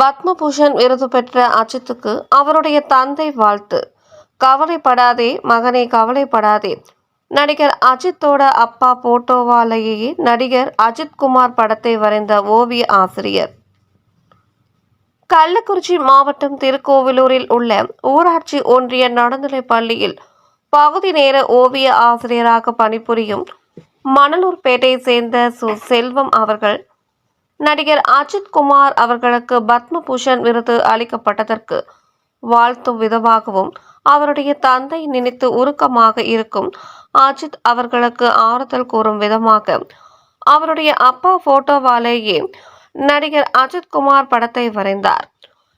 பத்மபூஷன் விருது பெற்ற அஜித்துக்கு அவருடைய தந்தை வாழ்த்து. கவலைப்படாதே மகனே, கவலைப்படாதே. நடிகர் அஜித்தோட அப்பா போட்டோவாலேயே நடிகர் அஜித்குமார் படத்தை வரைந்த ஓவிய ஆசிரியர். கள்ளக்குறிச்சி மாவட்டம் திருக்கோவிலூரில் உள்ள ஊராட்சி ஒன்றிய நடுநிலைப் பள்ளியில் பகுதி நேர ஓவிய ஆசிரியராக பணிபுரியும் மணலூர்பேட்டை சேர்ந்த செல்வம் அவர்கள் நடிகர் அஜித்குமார் அவர்களுக்கு பத்மபூஷன் விருது அளிக்கப்பட்டதற்கு வாழ்த்தும் விதமாகவும் அவருடைய தந்தை நினைத்து உருக்கமாக இருக்கும் அஜித் அவர்களுக்கு ஆறுதல் கூறும் விதமாக அவருடைய அப்பா போட்டோவாலேயே நடிகர் அஜித்குமார் படத்தை வரைந்தார்.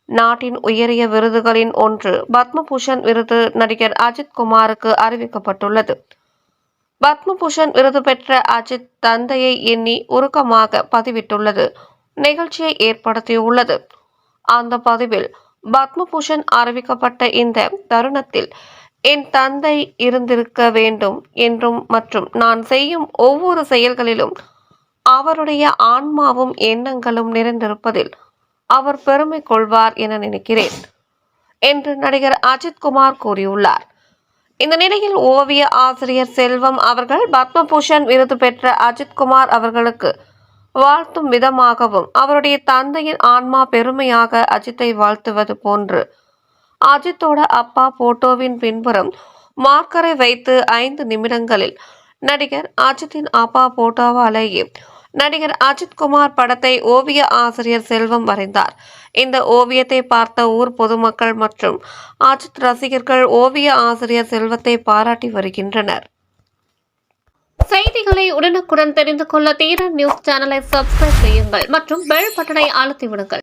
நாட்டின் உயரிய விருதுகளின் ஒன்று பத்மபூஷன் விருது நடிகர் அஜித்குமாருக்கு அறிவிக்கப்பட்டுள்ளது. பத்மபூஷன் விருது பெற்ற அஜித் தந்தையை எண்ணி உருக்கமாக பதிவிட்டுள்ளது நிகழ்ச்சியை ஏற்படுத்தியுள்ளது. அந்த பதிவில் பத்மபூஷன் அறிவிக்கப்பட்ட இந்த தருணத்தில் என் தந்தை இருந்திருக்க வேண்டும் என்றும் மற்றும் நான் செய்யும் ஒவ்வொரு செயல்களிலும் அவருடைய ஆன்மாவும் எண்ணங்களும் நிறைந்திருப்பதில் அவர் பெருமை கொள்வார் என நினைக்கிறேன் என்று நடிகர் அஜித்குமார் கூறியுள்ளார். இந்த நிலையில் ஓவிய ஆசிரியர் செல்வம் அவர்கள் பத்மபூஷன் விருது பெற்ற அஜித்குமார் அவர்களுக்கு வாழ்த்தும் விதமாகவும் அவருடைய தந்தையின் ஆன்மா பெருமையாக அஜித்தை வாழ்த்துவது போன்று அஜித்தோட அப்பா போட்டோவின் பின்புறம் மார்க்கரை வைத்து 5 நிமிடங்களில் நடிகர் அஜித்தின் அப்பா போட்டோவாலேயே நடிகர் அஜித்குமார் படத்தை ஓவிய ஆசிரியர் செல்வம் வரைந்தார். இந்த ஓவியத்தை பார்த்த ஊர் பொதுமக்கள் மற்றும் அஜித் ரசிகர்கள் ஓவிய ஆசிரியர் செல்வத்தை பாராட்டி வருகின்றனர். செய்திகளை உடனுக்குடன் தெரிந்து கொள்ள தீரன் நியூஸ் சேனலை சப்ஸ்கிரைப் செய்யுங்கள் மற்றும் பெல் பட்டனை அழுத்தி விடுங்கள்.